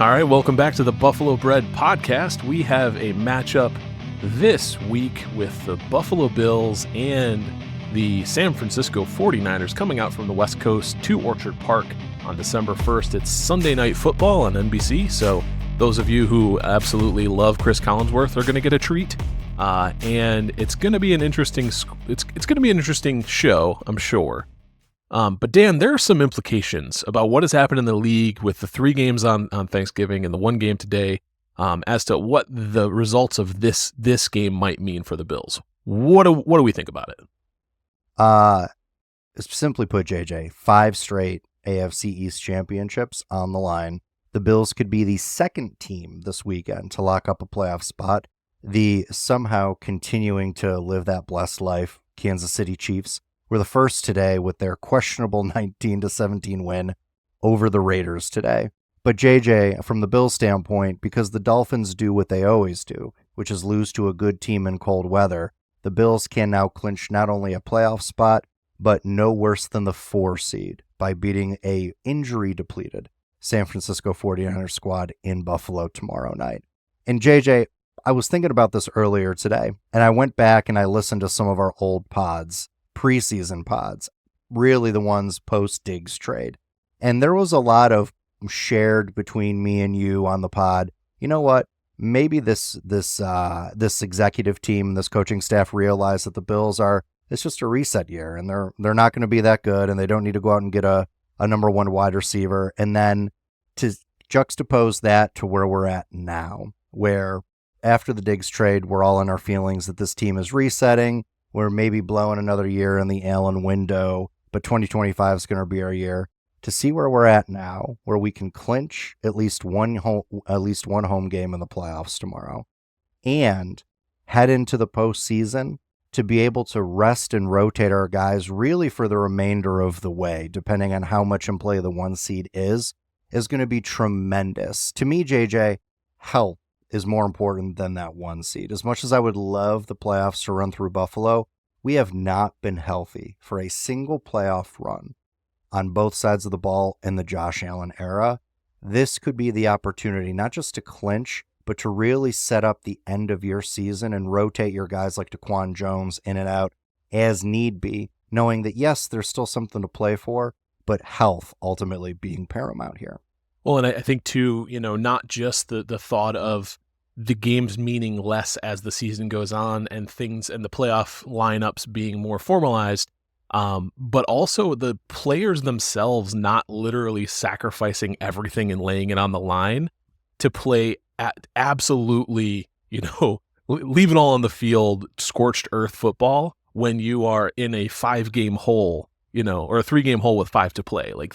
All right, welcome back to the Buffalo Bread Podcast. We have a matchup this week with the Buffalo Bills and the San Francisco 49ers coming out from the West Coast to Orchard Park on December 1st. It's Sunday Night Football on NBC, so those of you who absolutely love Chris Collinsworth are going to get a treat. And it's going to be an interesting it's going to be an interesting show, I'm sure. But Dan, there are some implications about what has happened in the league with the 3 games on Thanksgiving and the 1 game today, as to what the results of this game might mean for the Bills. What do we think about it? Simply put, JJ, 5 straight AFC East championships on the line. The Bills could be the second team this weekend to lock up a playoff spot. The somehow continuing to live that blessed life Kansas City Chiefs were the first today with their questionable 19-17 win over the Raiders today. But JJ, from the Bills' standpoint, because the Dolphins do what they always do, which is lose to a good team in cold weather, the Bills can now clinch not only a playoff spot, but no worse than the 4 seed by beating a injury-depleted San Francisco 49ers squad in Buffalo tomorrow night. And JJ, I was thinking about this earlier today, and I went back and I listened to some of our old pods, preseason pods, really the ones post-Diggs trade. And there was a lot of shared between me and you on the pod. You know what? Maybe this executive team, this coaching staff realized that the Bills it's just a reset year and they're not going to be that good and they don't need to go out and get a number 1 wide receiver. And then to juxtapose that to where we're at now, where after the Diggs trade, we're all in our feelings that this team is resetting. We're maybe blowing another year in the Allen window, but 2025 is going to be our year. To see where we're at now, where we can clinch at least one home game in the playoffs tomorrow, and head into the postseason to be able to rest and rotate our guys really for the remainder of the way, depending on how much in play the 1 seed is going to be tremendous. To me, JJ, health is more important than that 1 seed. As much as I would love the playoffs to run through Buffalo, we have not been healthy for a single playoff run on both sides of the ball in the Josh Allen era. This could be the opportunity not just to clinch, but to really set up the end of your season and rotate your guys like Daquan Jones in and out as need be, knowing that, yes, there's still something to play for, but health ultimately being paramount here. Well, and I think too, not just the thought of the games meaning less as the season goes on and things and the playoff lineups being more formalized, but also the players themselves not literally sacrificing everything and laying it on the line to play at absolutely, leave it all on the field, scorched earth football when you are in a 5-game hole, or a 3-game hole with 5 to play. Like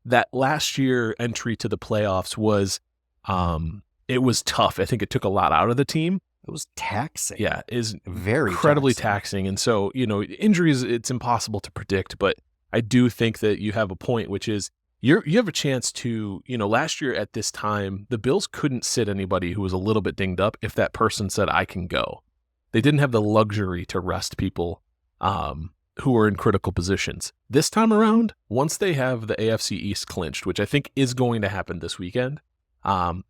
that last year entry to the playoffs was, it was tough. I think it took a lot out of the team. It was taxing. Yeah, is very incredibly taxing. And so, injuries, it's impossible to predict, but I do think that you have a point, which is you have a chance to, last year at this time, the Bills couldn't sit anybody who was a little bit dinged up if that person said, I can go. They didn't have the luxury to rest people who were in critical positions. This time around, once they have the AFC East clinched, which I think is going to happen this weekend,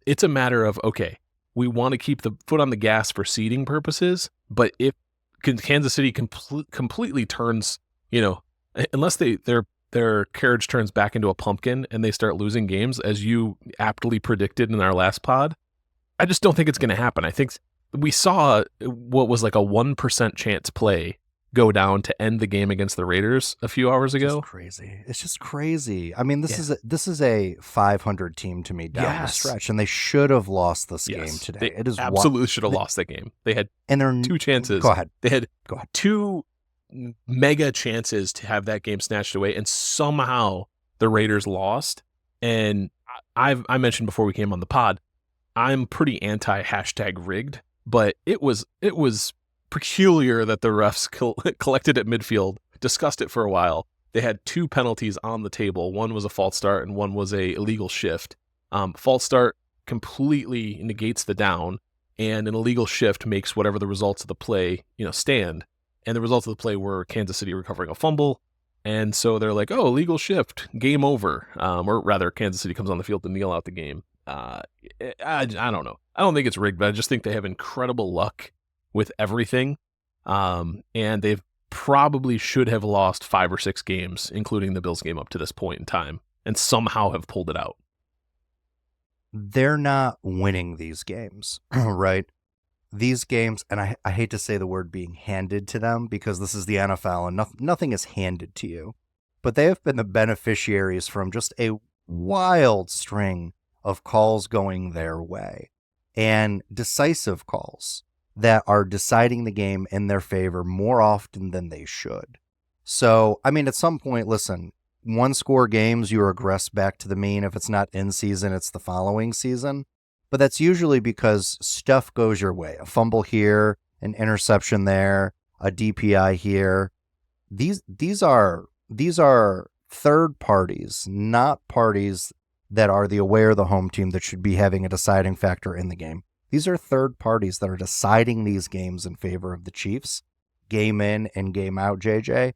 it's a matter of, okay, we want to keep the foot on the gas for seeding purposes, but if Kansas City completely turns, unless their carriage turns back into a pumpkin and they start losing games, as you aptly predicted in our last pod, I just don't think it's going to happen. I think we saw what was like a 1% chance play go down to end the game against the Raiders a few hours ago. It's just crazy. I mean, this is a 500 team to me down the stretch, and they should have lost this game today. It is absolutely should have lost that game. They had 2 chances. Go ahead. They had 2 mega chances to have that game snatched away, and somehow the Raiders lost. And I mentioned before we came on the pod, I'm pretty anti #rigged, but it was peculiar that the refs collected at midfield, discussed it for a while. They had 2 penalties on the table. One was a false start and one was a illegal shift. False start completely negates the down, and an illegal shift makes whatever the results of the play, stand. And the results of the play were Kansas City recovering a fumble. And so they're like, oh, illegal shift, game over. Or rather, Kansas City comes on the field to kneel out the game. Uh, I don't know. I don't think it's rigged, but I just think they have incredible luck with everything. And they've probably should have lost 5 or 6 games, including the Bills game up to this point in time, and somehow have pulled it out. They're not winning these games, right? These games, and I hate to say the word being handed to them because this is the NFL and nothing is handed to you, but they have been the beneficiaries from just a wild string of calls going their way and decisive calls that are deciding the game in their favor more often than they should. So, I mean, at some point, listen, 1-score games, you regress back to the mean. If it's not in season, it's the following season. But that's usually because stuff goes your way. A fumble here, an interception there, a DPI here. These are third parties, not parties that are the aware of the home team that should be having a deciding factor in the game. These are third parties that are deciding these games in favor of the Chiefs, game in and game out, JJ.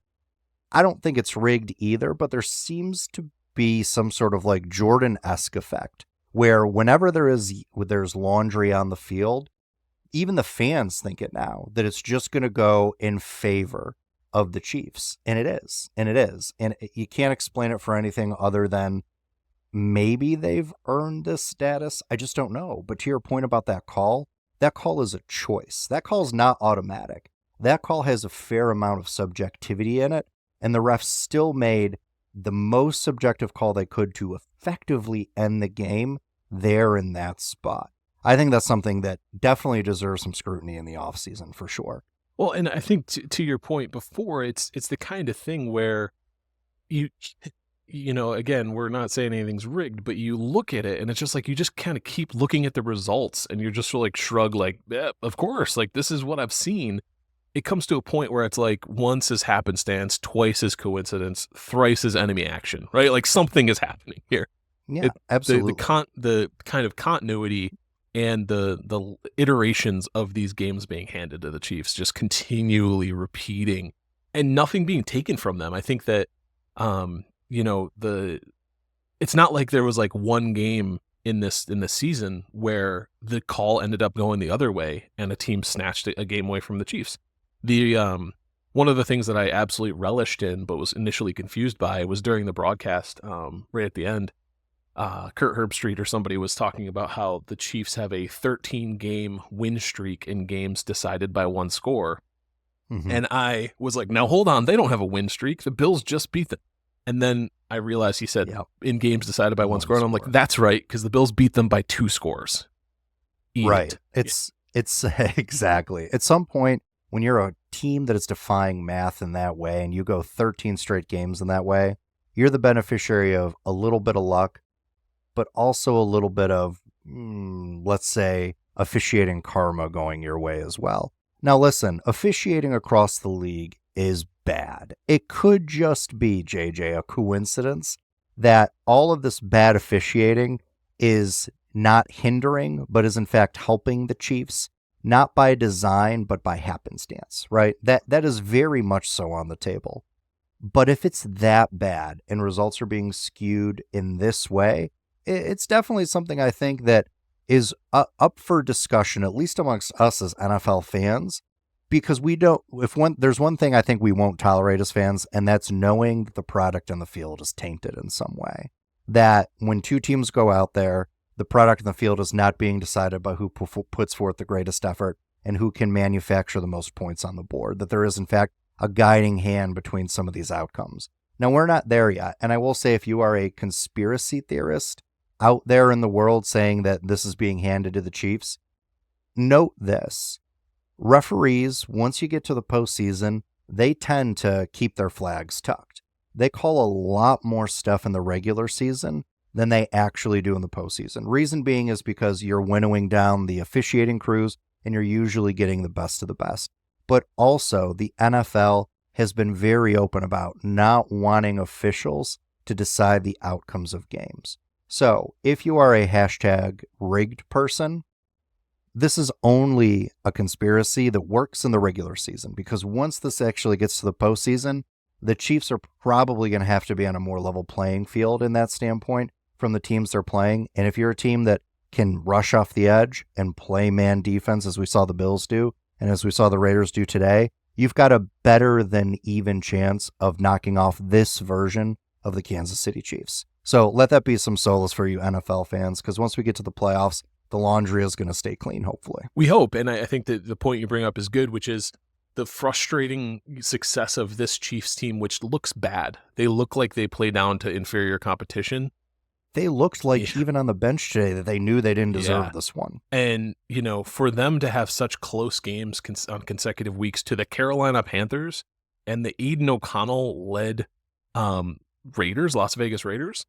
I don't think it's rigged either, but there seems to be some sort of like Jordan-esque effect where whenever there's laundry on the field, even the fans think it now, that it's just going to go in favor of the Chiefs. And it is. And it is. And you can't explain it for anything other than maybe they've earned this status. I just don't know. But to your point about that call is a choice. That call is not automatic. That call has a fair amount of subjectivity in it. And the refs still made the most subjective call they could to effectively end the game there in that spot. I think that's something that definitely deserves some scrutiny in the offseason for sure. Well, and I think to your point before, it's the kind of thing where you know, again, we're not saying anything's rigged, but you look at it and it's just like you just kind of keep looking at the results and you're just like shrug like, yeah, of course, like this is what I've seen. It comes to a point where it's like once is happenstance, twice is coincidence, thrice is enemy action, right? Like something is happening here. Yeah, absolutely. The kind of continuity and the iterations of these games being handed to the Chiefs just continually repeating and nothing being taken from them. I think that, you know, it's not like there was like one game in this season where the call ended up going the other way and a team snatched a game away from the Chiefs. One of the things that I absolutely relished in, but was initially confused by, was during the broadcast, right at the end, Kurt Herbstreit or somebody was talking about how the Chiefs have a 13-game win streak in games decided by 1 score. Mm-hmm. And I was like, now hold on, they don't have a win streak. The Bills just beat them. And then I realized he said in games decided by 1 score. And I'm like, that's right, because the Bills beat them by 2 scores. Right. It's exactly. At some point, when you're a team that is defying math in that way and you go 13 straight games in that way, you're the beneficiary of a little bit of luck, but also a little bit of, let's say, officiating karma going your way as well. Now, listen, officiating across the league is bad. It could just be, JJ, a coincidence that all of this bad officiating is not hindering, but is in fact helping the Chiefs. Not by design, but by happenstance, right? That is very much so on the table. But if it's that bad and results are being skewed in this way, it's definitely something I think that is up for discussion, at least amongst us as NFL fans, because there's one thing I think we won't tolerate as fans, and that's knowing that the product on the field is tainted in some way. That when two teams go out there, the product in the field is not being decided by who puts forth the greatest effort and who can manufacture the most points on the board, that there is, in fact, a guiding hand between some of these outcomes. Now, we're not there yet. And I will say, if you are a conspiracy theorist out there in the world saying that this is being handed to the Chiefs, note this. Referees, once you get to the postseason, they tend to keep their flags tucked. They call a lot more stuff in the regular season than they actually do in the postseason. Reason being is because you're winnowing down the officiating crews and you're usually getting the best of the best. But also, the NFL has been very open about not wanting officials to decide the outcomes of games. So, if you are a hashtag rigged person, this is only a conspiracy that works in the regular season, because once this actually gets to the postseason, the Chiefs are probably going to have to be on a more level playing field in that standpoint from the teams they're playing. And if you're a team that can rush off the edge and play man defense, as we saw the Bills do, and as we saw the Raiders do today, you've got a better than even chance of knocking off this version of the Kansas City Chiefs. So let that be some solace for you NFL fans, because once we get to the playoffs, the laundry is going to stay clean, hopefully. We hope, and I think that the point you bring up is good, which is the frustrating success of this Chiefs team, which looks bad. They look like they play down to inferior competition. They looked like, even on the bench today, that they knew they didn't deserve this one. And, for them to have such close games on consecutive weeks to the Carolina Panthers and the Aiden O'Connell-led Las Vegas Raiders,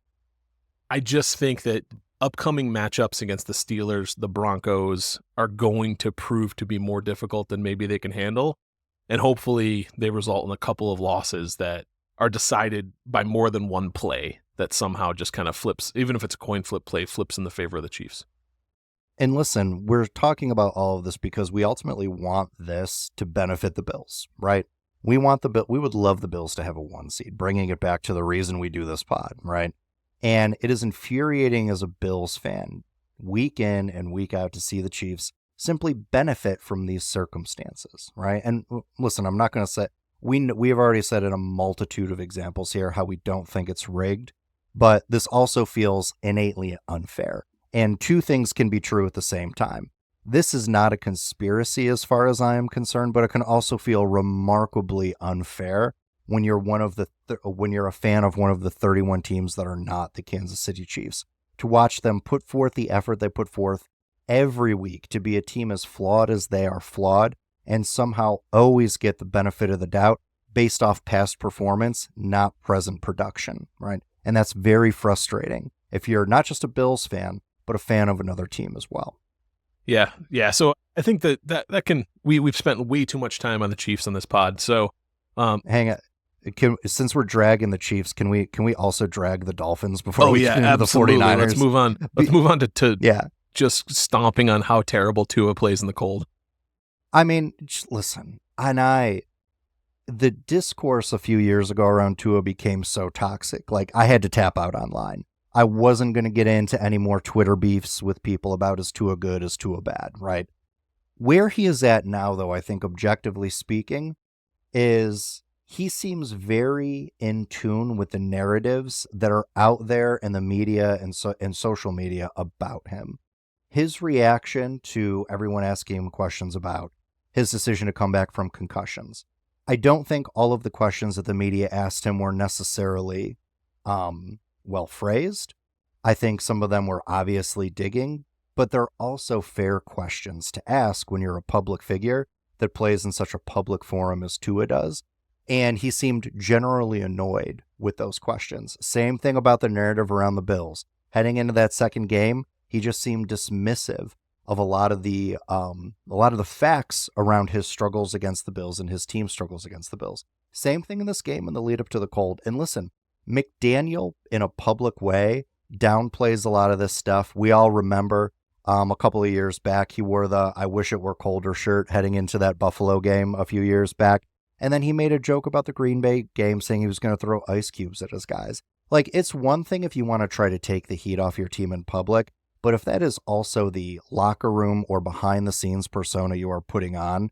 I just think that upcoming matchups against the Steelers, the Broncos, are going to prove to be more difficult than maybe they can handle. And hopefully they result in a couple of losses that are decided by more than one play that somehow just kind of flips, even if it's a coin flip play, flips in the favor of the Chiefs. And listen, we're talking about all of this because we ultimately want this to benefit the Bills, right? We would love the Bills to have a 1 seed, bringing it back to the reason we do this pod, right? And it is infuriating as a Bills fan, week in and week out, to see the Chiefs simply benefit from these circumstances, right? And listen, I'm not going to say, we have already said in a multitude of examples here how we don't think it's rigged, but this also feels innately unfair. And two things can be true at the same time. This is not a conspiracy as far as I am concerned, but it can also feel remarkably unfair when you're when you're a fan of one of the 31 teams that are not the Kansas City Chiefs, to watch them put forth the effort they put forth every week to be a team as flawed as they are flawed, and somehow always get the benefit of the doubt based off past performance, not present production, right? And that's very frustrating if you're not just a Bills fan, but a fan of another team as well. Yeah. So I think that can, we've spent way too much time on the Chiefs on this pod. So hang on. Since we're dragging the Chiefs, can we also drag the Dolphins before we get into the 49ers? Let's move on. To just stomping on how terrible Tua plays in the cold. I mean, listen, the discourse a few years ago around Tua became so toxic. Like, I had to tap out online. I wasn't going to get into any more Twitter beefs with people about is Tua good, is Tua bad, right? Where he is at now, though, I think objectively speaking, is he seems very in tune with the narratives that are out there in the media and social media about him. His reaction to everyone asking him questions about his decision to come back from concussions. I don't think all of the questions that the media asked him were necessarily well phrased. I think some of them were obviously digging, but they're also fair questions to ask when you're a public figure that plays in such a public forum as Tua does. And he seemed generally annoyed with those questions. Same thing about the narrative around the Bills. Heading into that second game, he just seemed dismissive of a lot of the facts around his struggles against the Bills and his team struggles against the Bills. Same thing in this game in the lead up to the cold. And listen, McDaniel in a public way downplays a lot of this stuff. We all remember a couple of years back, he wore the "I wish it were colder" shirt heading into that Buffalo game a few years back. And then he made a joke about the Green Bay game saying he was going to throw ice cubes at his guys. Like, it's one thing if you want to try to take the heat off your team in public, but if that is also the locker room or behind the scenes persona you are putting on,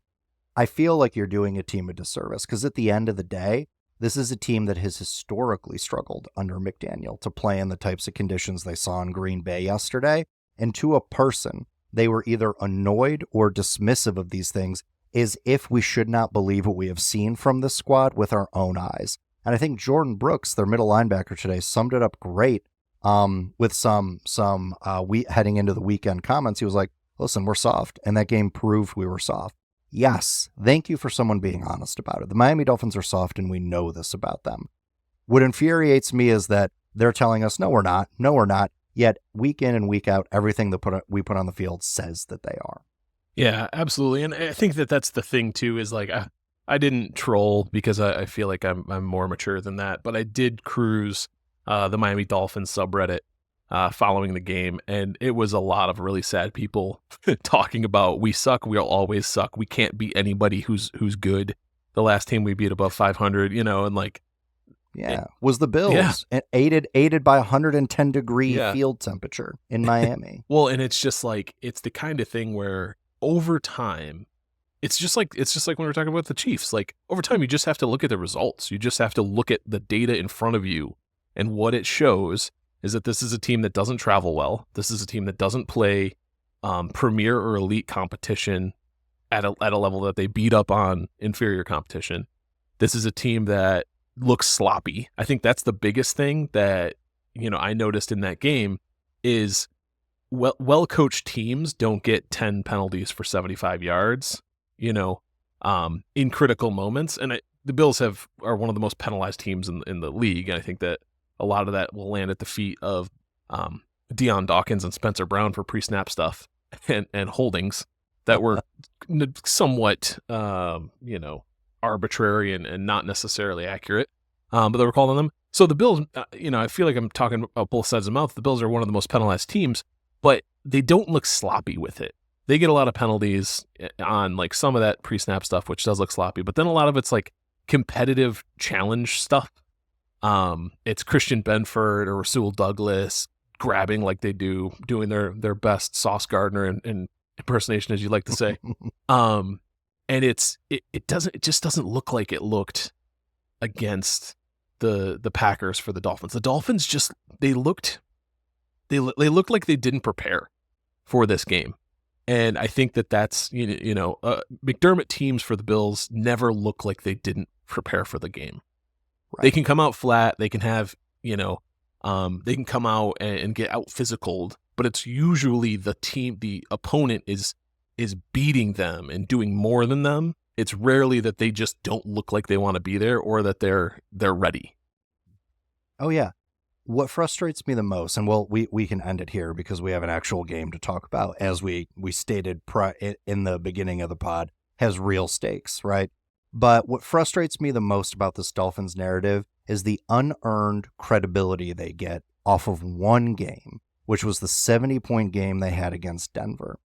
I feel like you're doing a team a disservice, because at the end of the day, this is a team that has historically struggled under McDaniel to play in the types of conditions they saw in Green Bay yesterday. And to a person, they were either annoyed or dismissive of these things, as if we should not believe what we have seen from this squad with our own eyes. And I think Jordan Brooks, their middle linebacker today, summed it up great with some heading into the weekend comments. He was like, listen, we're soft. And that game proved we were soft. Yes, thank you for someone being honest about it. The Miami Dolphins are soft, and we know this about them. What infuriates me is that they're telling us, no, we're not. Yet week in and week out, everything that we put on the field says that they are. Yeah, absolutely. And I think that that's the thing too, is like, I didn't troll because I feel like I'm more mature than that, but I did cruise the Miami Dolphins subreddit following the game, and it was a lot of really sad people talking about, we suck, we'll always suck, we can't beat anybody who's good. The last team we beat above 500, and like, Yeah, was the Yeah, Bills, aided by 110-degree yeah. field temperature in Miami. Well, and it's just like it's the kind of thing where over time, it's just like when we were talking about the Chiefs. Like over time, you just have to look at the results. You just have to look at the data in front of you, and what it shows is that this is a team that doesn't travel well. This is a team that doesn't play premier or elite competition at a level that they beat up on inferior competition. This is a team that looks sloppy. I think that's the biggest thing that I noticed in that game is well coached teams don't get 10 penalties for 75 yards, in critical moments. And the Bills are one of the most penalized teams in the league. And I think that a lot of that will land at the feet of Deion Dawkins and Spencer Brown for pre-snap stuff and holdings that were somewhat, arbitrary and not necessarily accurate, but they were calling them. So the Bills, I feel like I'm talking about both sides of the mouth. The Bills are one of the most penalized teams, but they don't look sloppy with it. They get a lot of penalties on like some of that pre-snap stuff, which does look sloppy, but then a lot of it's like competitive challenge stuff. It's Christian Benford or Rasul Douglas grabbing like they do, doing their best Sauce Gardner and impersonation, as you like to say. And it just doesn't look like it looked against the Packers for the Dolphins. The Dolphins they looked like they didn't prepare for this game. And I think that's, McDermott teams for the Bills never look like they didn't prepare for the game. Right. They can come out flat. They can have, they can come out and get out physicaled, but it's usually the opponent is beating them and doing more than them. It's rarely that they just don't look like they want to be there or that they're ready. Oh yeah. What frustrates me the most, and we can end it here because we have an actual game to talk about, as we stated in the beginning of the pod, has real stakes, right? But what frustrates me the most about this Dolphins narrative is the unearned credibility they get off of one game, which was the 70-point game they had against Denver.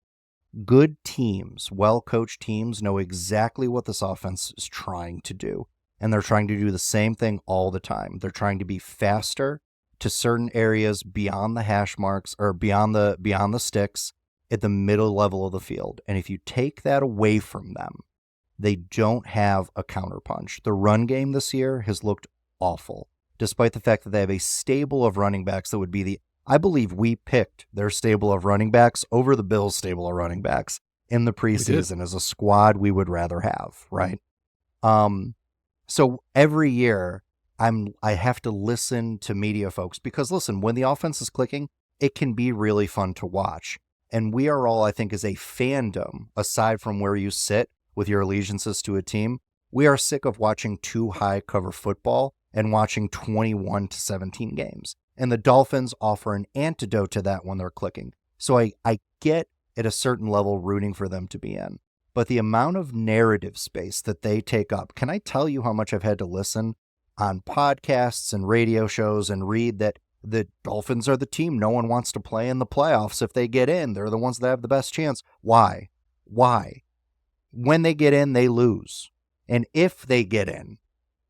Good teams, well-coached teams, know exactly what this offense is trying to do, and they're trying to do the same thing all the time. They're trying to be faster to certain areas beyond the hash marks or beyond the sticks at the middle level of the field. And if you take that away from them, they don't have a counterpunch. The run game this year has looked awful, despite the fact that they have a stable of running backs that would be I believe we picked their stable of running backs over the Bills' stable of running backs in the preseason as a squad we would rather have, right? So every year I have to listen to media folks because, listen, when the offense is clicking, it can be really fun to watch. And we are all, I think, as a fandom, aside from where you sit with your allegiances to a team, we are sick of watching too high cover football and watching 21-17 games. And the Dolphins offer an antidote to that when they're clicking. So I get at a certain level rooting for them to be in. But the amount of narrative space that they take up, can I tell you how much I've had to listen on podcasts and radio shows and read that the Dolphins are the team no one wants to play in the playoffs if they get in. They're the ones that have the best chance. Why? When they get in, they lose. And if they get in,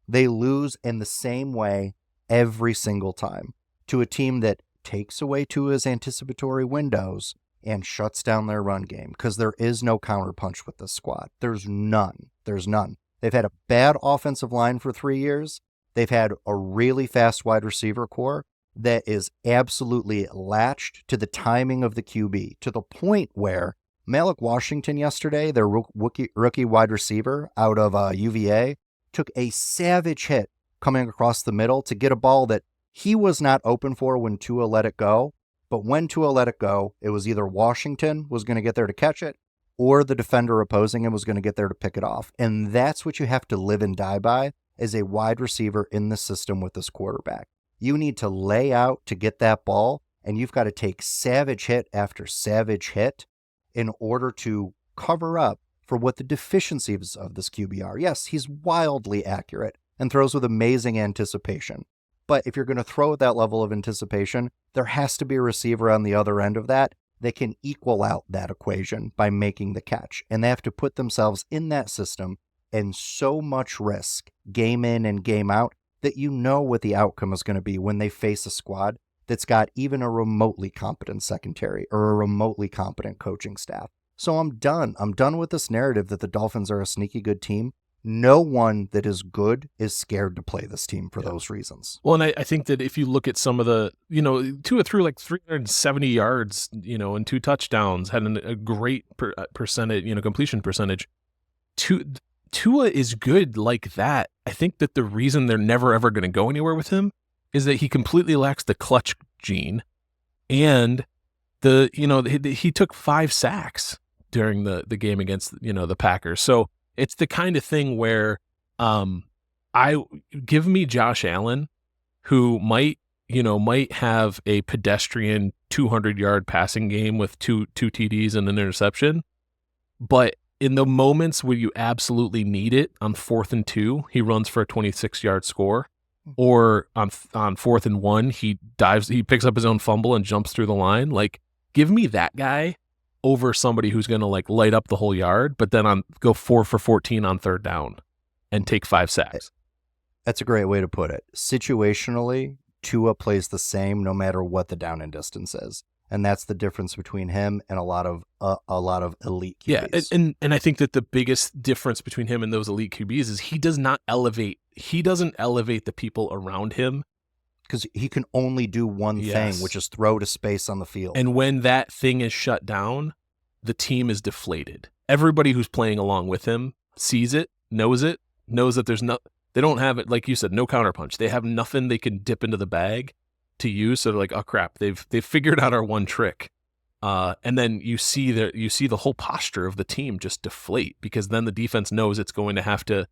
they lose in the same way every single time to a team that takes away Tua's anticipatory windows and shuts down their run game because there is no counterpunch with this squad. There's none. They've had a bad offensive line for 3 years. They've had a really fast wide receiver core that is absolutely latched to the timing of the QB to the point where Malik Washington yesterday, their rookie wide receiver out of UVA, took a savage hit coming across the middle to get a ball that he was not open for when Tua let it go. But when Tua let it go, it was either Washington was going to get there to catch it or the defender opposing him was going to get there to pick it off. And that's what you have to live and die by as a wide receiver in the system with this quarterback. You need to lay out to get that ball, and you've got to take savage hit after savage hit in order to cover up for what the deficiencies of this QB are. Yes, he's wildly accurate and throws with amazing anticipation. But if you're going to throw at that level of anticipation, there has to be a receiver on the other end of that can equal out that equation by making the catch. And they have to put themselves in that system and so much risk, game in and game out, that you know what the outcome is going to be when they face a squad that's got even a remotely competent secondary or a remotely competent coaching staff. So I'm done. I'm done with this narrative that the Dolphins are a sneaky good team. No one that is good is scared to play this team for those reasons. Well, and I think that if you look at some of the, Tua threw like 370 yards, and 2 touchdowns, had a great percentage, completion percentage. Tua is good like that. I think that the reason they're never ever going to go anywhere with him is that he completely lacks the clutch gene, and he took 5 sacks during the game against the Packers. So it's the kind of thing where I give me Josh Allen, who might have a pedestrian 200-yard passing game with two TDs and an interception, but in the moments where you absolutely need it, on 4th and 2, he runs for a 26-yard score. Or on 4th and 1, he picks up his own fumble and jumps through the line. Like, give me that guy over somebody who's going to like light up the whole yard, but then go 4 for 14 on 3rd down and take 5 sacks. That's a great way to put it. Situationally, Tua plays the same no matter what the down and distance is. And that's the difference between him and a lot of elite QBs. Yeah, and I think that the biggest difference between him and those elite QBs is he doesn't elevate the people around him, because he can only do one thing, which is throw to space on the field. And when that thing is shut down, the team is deflated. Everybody who's playing along with him sees it, knows that they don't have it, like you said, no counterpunch. They have nothing they can dip into the bag to use. So they're like, oh crap, they've figured out our one trick. And then you see the whole posture of the team just deflate, because then the defense knows it's going to have to,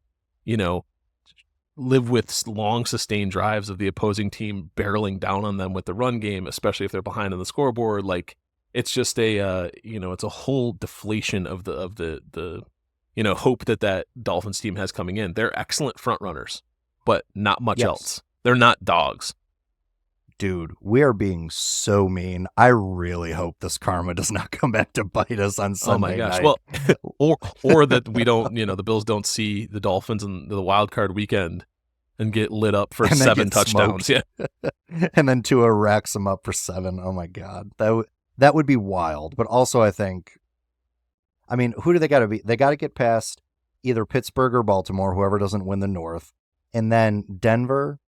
live with long sustained drives of the opposing team barreling down on them with the run game, especially if they're behind on the scoreboard. Like, it's just it's a whole deflation of the hope that Dolphins team has coming in. They're excellent front runners, but not much else. They're not dogs. Dude, we are being so mean. I really hope this karma does not come back to bite us on Sunday night. Well, or that we don't, the Bills don't see the Dolphins in the wild card weekend and get lit up for 7 touchdowns. Smoked. Yeah. And then Tua racks them up for 7. Oh my God. That would be wild. But also I think, who do they got to be? They got to get past either Pittsburgh or Baltimore, whoever doesn't win the North, and then Denver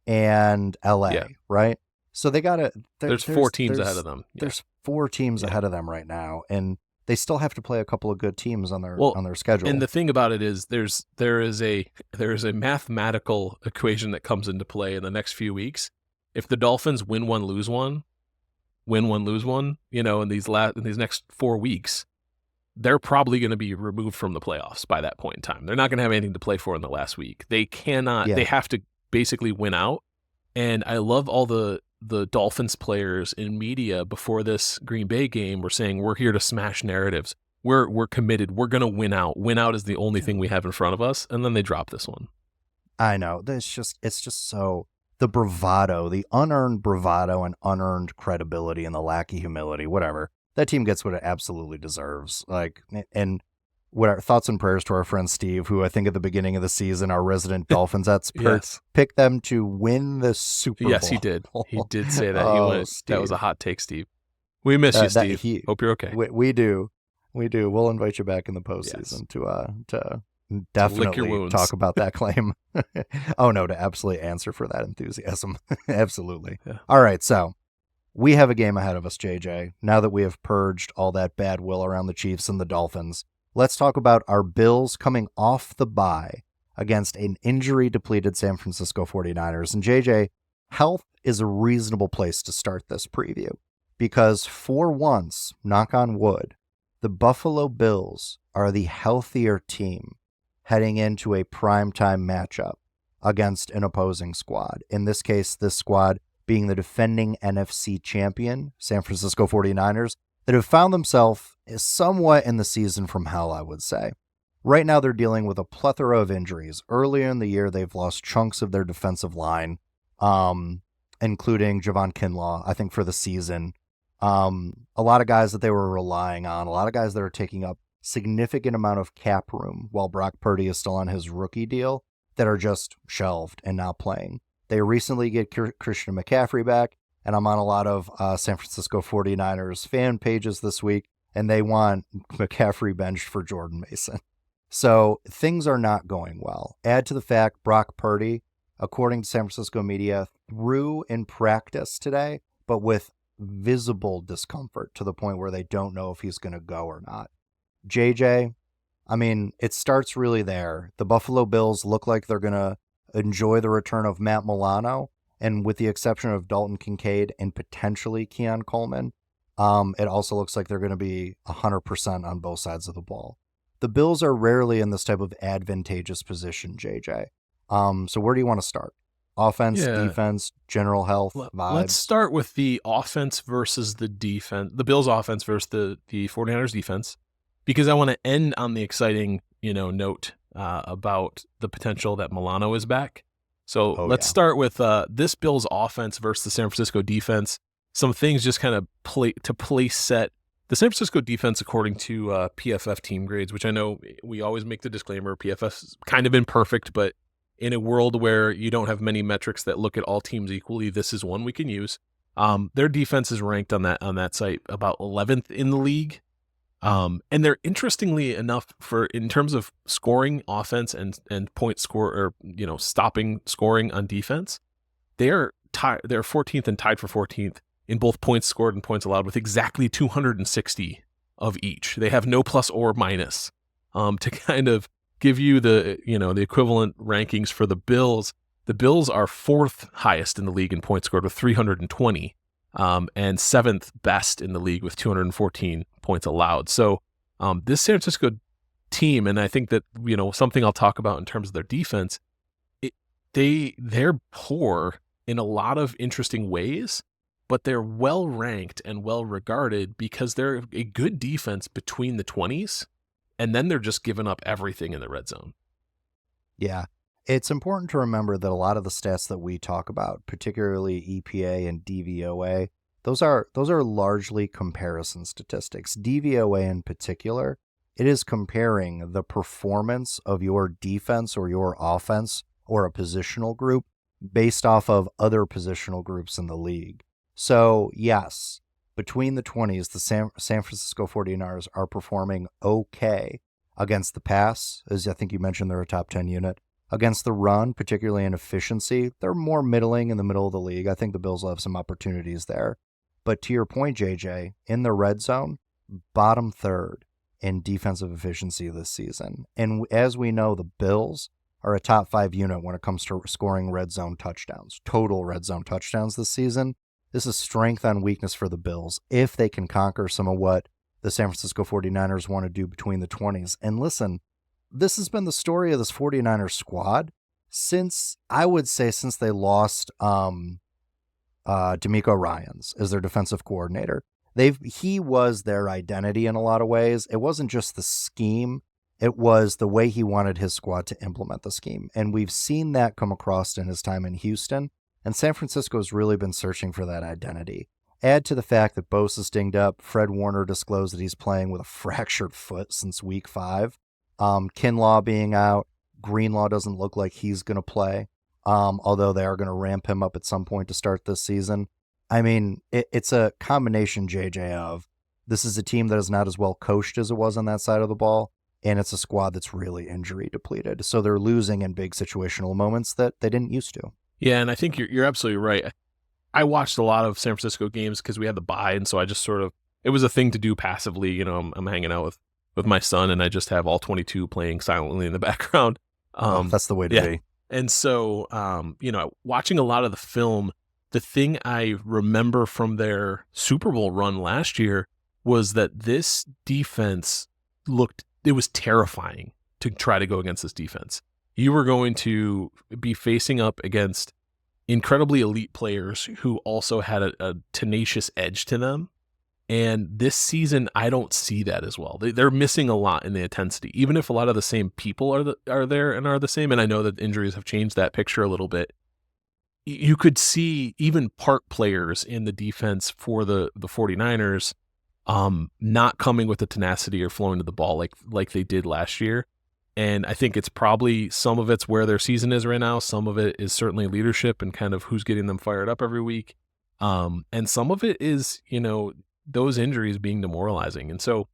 and LA, right? So they got to. There's 4 teams ahead of them. Yeah. There's 4 teams ahead of them right now, and they still have to play a couple of good teams on their schedule. And the thing about it is, there is a mathematical equation that comes into play in the next few weeks. If the Dolphins win one, lose one, in these next 4 weeks, they're probably going to be removed from the playoffs by that point in time. They're not going to have anything to play for in the last week. They cannot. Yeah. They have to basically win out. And I love all the Dolphins players in media before this Green Bay game were saying, we're here to smash narratives. We're committed. We're going to win out. Win out is the only thing we have in front of us. And then they drop this one. I know. It's just so the bravado, the unearned bravado and unearned credibility and the lack of humility, whatever. That team gets what it absolutely deserves. And what our thoughts and prayers to our friend Steve, who I think at the beginning of the season, our resident Dolphins expert, picked them to win the Super Bowl. Yes, he did. He did say that. That was a hot take, Steve. We miss you, Steve. Hope you're okay. We do. We'll invite you back in the postseason to definitely talk about that claim. Oh no, to absolutely answer for that enthusiasm. Absolutely. Yeah. All right, so we have a game ahead of us, JJ. Now that we have purged all that bad will around the Chiefs and the Dolphins, let's talk about our Bills coming off the bye against an injury-depleted San Francisco 49ers. And JJ, health is a reasonable place to start this preview, because for once, knock on wood, the Buffalo Bills are the healthier team heading into a primetime matchup against an opposing squad. In this case, this squad being the defending NFC champion, San Francisco 49ers, that have found themselves somewhat in the season from hell, I would say. Right now, they're dealing with a plethora of injuries. Earlier in the year, they've lost chunks of their defensive line, including Javon Kinlaw, I think, for the season. A lot of guys that they were relying on, a lot of guys that are taking up significant amount of cap room while Brock Purdy is still on his rookie deal. that are just shelved and not playing. They recently get Christian McCaffrey back, and I'm on a lot of San Francisco 49ers fan pages this week, and they want McCaffrey benched for Jordan Mason. So things are not going well. Add to the fact Brock Purdy, according to San Francisco media, threw in practice today, but with visible discomfort to the point where they don't know if he's going to go or not. JJ, I mean, it starts really there. The Buffalo Bills look like they're going to enjoy the return of Matt Milano, and with the exception of Dalton Kincaid and potentially Keon Coleman, it also looks like they're going to be 100% on both sides of the ball. The Bills are rarely in this type of advantageous position, JJ. So where do you want to start? Offense, defense, general health, vibes? Let's start with the offense versus the defense, the Bills offense versus the 49ers defense, because I want to end on the exciting, note about the potential that Milano is back. So let's start with this Bills offense versus the San Francisco defense. Some things just kind of place set. The San Francisco defense, according to PFF team grades, which I know we always make the disclaimer, PFF's kind of imperfect, but in a world where you don't have many metrics that look at all teams equally, this is one we can use. Their defense is ranked on that site about 11th in the league. And they're, interestingly enough, in terms of scoring offense and point score, or stopping scoring on defense, they're 14th and tied for 14th in both points scored and points allowed with exactly 260 of each. They have no plus or minus. To kind of give you the equivalent rankings for the Bills. The Bills are 4th highest in the league in points scored with 320, and 7th best in the league with 214 points allowed. So this San Francisco team, and I think that something I'll talk about in terms of their defense, they're poor in a lot of interesting ways, but they're well ranked and well regarded because they're a good defense between the 20s, and then they're just giving up everything in the red zone. Yeah. It's important to remember that a lot of the stats that we talk about, particularly EPA and DVOA, those are largely comparison statistics. DVOA in particular, it is comparing the performance of your defense or your offense or a positional group based off of other positional groups in the league. So yes, between the 20s, the San Francisco 49ers are performing okay against the pass, as I think you mentioned they're a top 10 unit. Against the run, particularly in efficiency, they're more middling in the middle of the league. I think the Bills will have some opportunities there. But to your point, JJ, in the red zone, bottom third in defensive efficiency this season. And as we know, the Bills are a top 5 unit when it comes to scoring red zone touchdowns, total red zone touchdowns this season. This is strength on weakness for the Bills if they can conquer some of what the San Francisco 49ers want to do between the 20s. And listen, this has been the story of this 49ers squad since they lost D'Amico Ryans as their defensive coordinator. He was their identity in a lot of ways. It wasn't just the scheme. It was the way he wanted his squad to implement the scheme. And we've seen that come across in his time in Houston. And San Francisco's really been searching for that identity. Add to the fact that Bosa's dinged up. Fred Warner disclosed that he's playing with a fractured foot since week 5. Kinlaw being out. Greenlaw doesn't look like he's going to play, although they are going to ramp him up at some point to start this season. I mean, it's a combination, JJ, of this is a team that is not as well coached as it was on that side of the ball, and it's a squad that's really injury depleted. So they're losing in big situational moments that they didn't used to. Yeah, and I think you're absolutely right. I watched a lot of San Francisco games because we had the bye, and so I just it was a thing to do passively. I'm hanging out with my son, and I just have all 22 playing silently in the background. That's the way to be. And so, watching a lot of the film, the thing I remember from their Super Bowl run last year was that this defense it was terrifying to try to go against this defense. You were going to be facing up against incredibly elite players who also had a tenacious edge to them. And this season, I don't see that as well. They're missing a lot in the intensity, even if a lot of the same people are there and are the same. And I know that injuries have changed that picture a little bit. You could see even part players in the defense for the 49ers not coming with the tenacity or flowing to the ball like they did last year. And I think it's probably some of it's where their season is right now. Some of it is certainly leadership and kind of who's getting them fired up every week. And some of it is, those injuries being demoralizing. And so,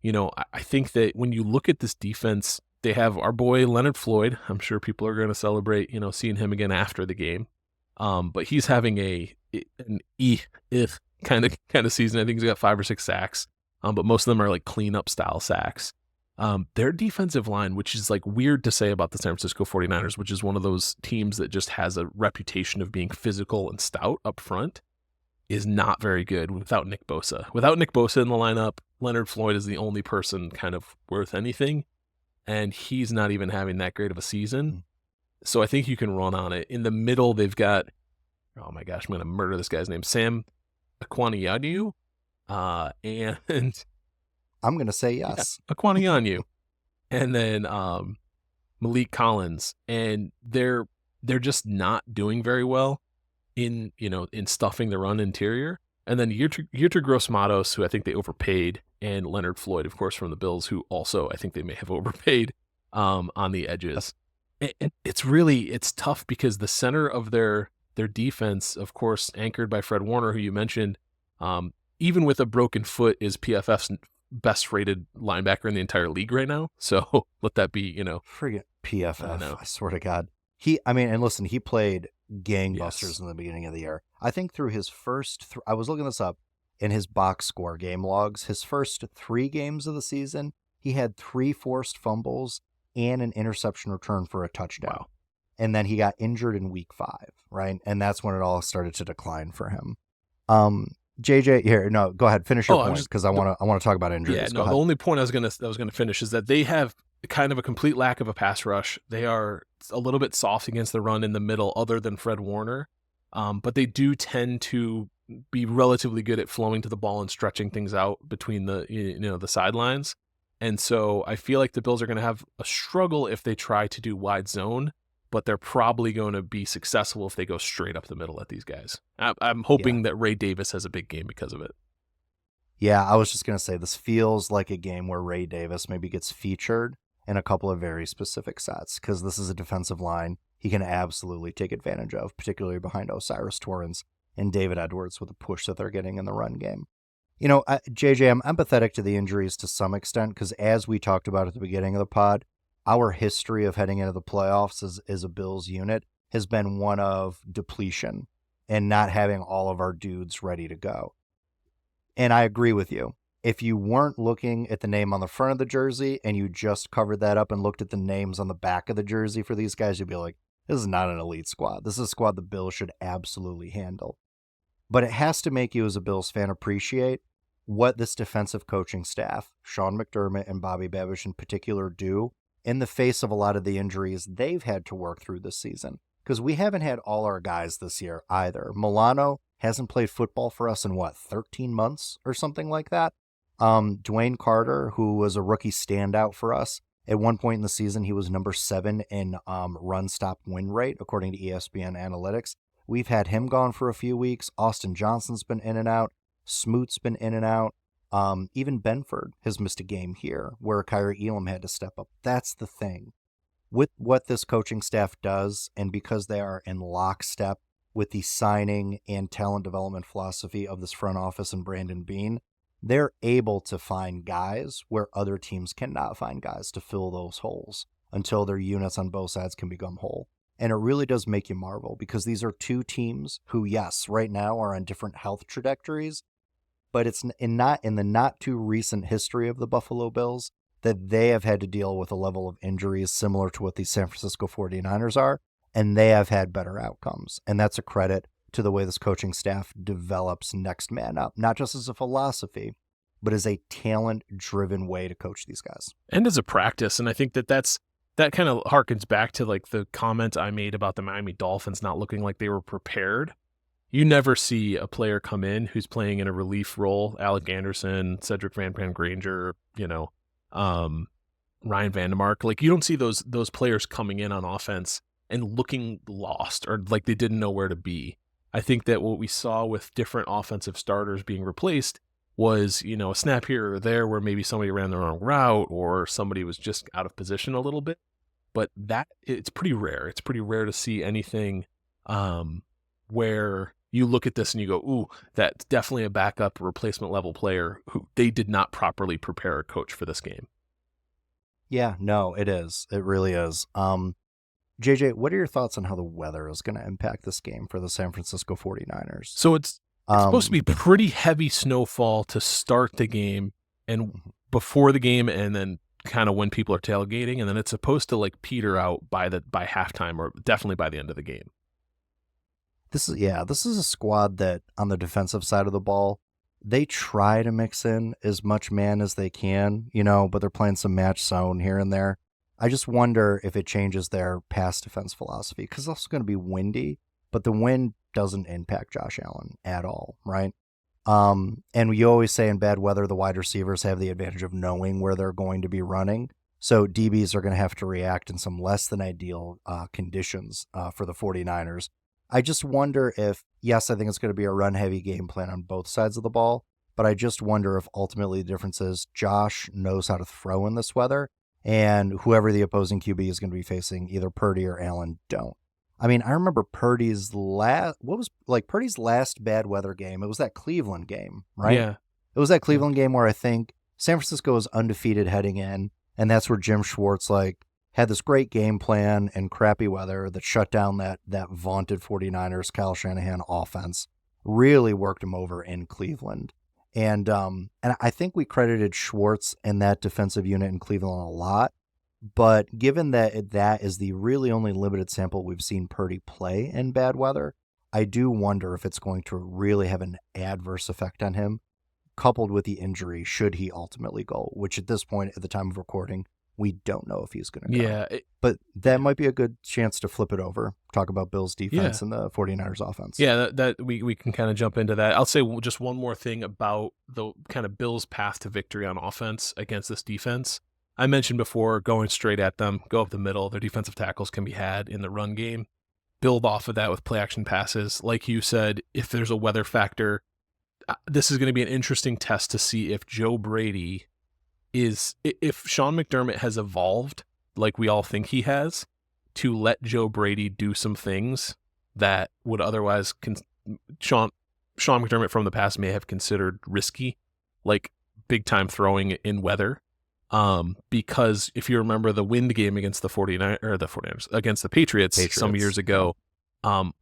I think that when you look at this defense, they have our boy Leonard Floyd. I'm sure people are going to celebrate, seeing him again after the game. But he's having an kind of season. I think he's got 5 or 6 sacks. But most of them are like cleanup style sacks. Their defensive line, which is like weird to say about the San Francisco 49ers, which is one of those teams that just has a reputation of being physical and stout up front, is not very good without Nick Bosa. Without Nick Bosa in the lineup, Leonard Floyd is the only person kind of worth anything, and he's not even having that great of a season. So I think you can run on it. In the middle, they've got, oh my gosh, I'm going to murder this guy's name, Sam Aquaniadu, and I'm going to say yes. Yeah, Aquanianu. And then Malik Collins. And they're just not doing very well in stuffing the run interior. And then Yetur Gross-Matos, who I think they overpaid, and Leonard Floyd, of course, from the Bills, who also I think they may have overpaid on the edges. And it's tough because the center of their defense, of course, anchored by Fred Warner, who you mentioned, even with a broken foot, is PFF's best rated linebacker in the entire league right now. So let that be, Forget PFF. I swear to God. He played gangbusters in the beginning of the year. I think through his first, I was looking this up in his box score game logs, his first 3 games of the season, he had 3 forced fumbles and an interception return for a touchdown. Wow. And then he got injured in week 5, right? And that's when it all started to decline for him. JJ, here, no, go ahead, finish your point because I want to talk about injuries. Yeah, no, the only point I was gonna finish is that they have kind of a complete lack of a pass rush. They are a little bit soft against the run in the middle, other than Fred Warner, but they do tend to be relatively good at flowing to the ball and stretching things out between the the sidelines. And so I feel like the Bills are going to have a struggle if they try to do wide zone, but they're probably going to be successful if they go straight up the middle at these guys. I'm hoping that Ray Davis has a big game because of it. Yeah, I was just going to say this feels like a game where Ray Davis maybe gets featured in a couple of very specific sets because this is a defensive line he can absolutely take advantage of, particularly behind Osiris Torrance and David Edwards with the push that they're getting in the run game. JJ, I'm empathetic to the injuries to some extent because as we talked about at the beginning of the pod, our history of heading into the playoffs as a Bills unit has been one of depletion and not having all of our dudes ready to go. And I agree with you. If you weren't looking at the name on the front of the jersey and you just covered that up and looked at the names on the back of the jersey for these guys, you'd be like, this is not an elite squad. This is a squad the Bills should absolutely handle. But it has to make you as a Bills fan appreciate what this defensive coaching staff, Sean McDermott and Bobby Babish in particular, do in the face of a lot of the injuries they've had to work through this season. Because we haven't had all our guys this year either. Milano hasn't played football for us in 13 months or something like that. Dwayne Carter, who was a rookie standout for us, at one point in the season, he was number 7 in run stop win rate, according to ESPN Analytics. We've had him gone for a few weeks. Austin Johnson's been in and out. Smoot's been in and out. Even Benford has missed a game here where Kyrie Elam had to step up. That's the thing. With what this coaching staff does, and because they are in lockstep with the signing and talent development philosophy of this front office and Brandon Beane, they're able to find guys where other teams cannot find guys to fill those holes until their units on both sides can become whole. And it really does make you marvel because these are 2 teams who, yes, right now are on different health trajectories, but it's not in the not too recent history of the Buffalo Bills that they have had to deal with a level of injuries similar to what the San Francisco 49ers are, and they have had better outcomes. And that's a credit to the way this coaching staff develops next man up, not just as a philosophy, but as a talent-driven way to coach these guys. And as a practice, and I think that kind of harkens back to like the comment I made about the Miami Dolphins not looking like they were prepared. You never see a player come in who's playing in a relief role, Alec Anderson, Cedric Van Granger, Ryan Vandemark. Like you don't see those players coming in on offense and looking lost or like they didn't know where to be. I think that what we saw with different offensive starters being replaced was, a snap here or there where maybe somebody ran the wrong route or somebody was just out of position a little bit. But it's pretty rare. It's pretty rare to see anything where you look at this and you go, ooh, that's definitely a backup replacement level player who they did not properly prepare or coach for this game. Yeah, no, it is. It really is. JJ, what are your thoughts on how the weather is going to impact this game for the San Francisco 49ers? So it's supposed to be pretty heavy snowfall to start the game and before the game, and then kind of when people are tailgating, and then it's supposed to like peter out by halftime or definitely by the end of the game. This is a squad that on the defensive side of the ball, they try to mix in as much man as they can, but they're playing some match zone here and there. I just wonder if it changes their pass defense philosophy, because it's also going to be windy, but the wind doesn't impact Josh Allen at all, right? And you always say in bad weather, the wide receivers have the advantage of knowing where they're going to be running. So DBs are going to have to react in some less than ideal conditions for the 49ers. I just wonder if, yes, I think it's going to be a run-heavy game plan on both sides of the ball, but I just wonder if ultimately the difference is Josh knows how to throw in this weather, and whoever the opposing QB is going to be facing, either Purdy or Allen, don't. I mean, I remember Purdy's last bad weather game. It was that Cleveland game, right? Yeah. It was that Cleveland game where I think San Francisco was undefeated heading in, and that's where Jim Schwartz had this great game plan and crappy weather that shut down that vaunted 49ers Kyle Shanahan offense. Really worked him over in Cleveland. And I think we credited Schwartz and that defensive unit in Cleveland a lot. But given that that is the really only limited sample we've seen Purdy play in bad weather, I do wonder if it's going to really have an adverse effect on him, coupled with the injury, should he ultimately go, which at this point, at the time of recording, we don't know if he's going to go. Yeah. But that might be a good chance to flip it over, talk about Bills' defense and the 49ers' offense. Yeah, that we can kind of jump into that. I'll say just one more thing about the kind of Bills' path to victory on offense against this defense. I mentioned before, going straight at them, go up the middle. Their defensive tackles can be had in the run game. Build off of that with play action passes. Like you said, if there's a weather factor, this is going to be an interesting test to see if Joe Brady if Sean McDermott has evolved, like we all think he has, to let Joe Brady do some things that would otherwise Sean McDermott from the past may have considered risky, like big time throwing in weather. Because if you remember the wind game against the 49ers against the Patriots some years ago,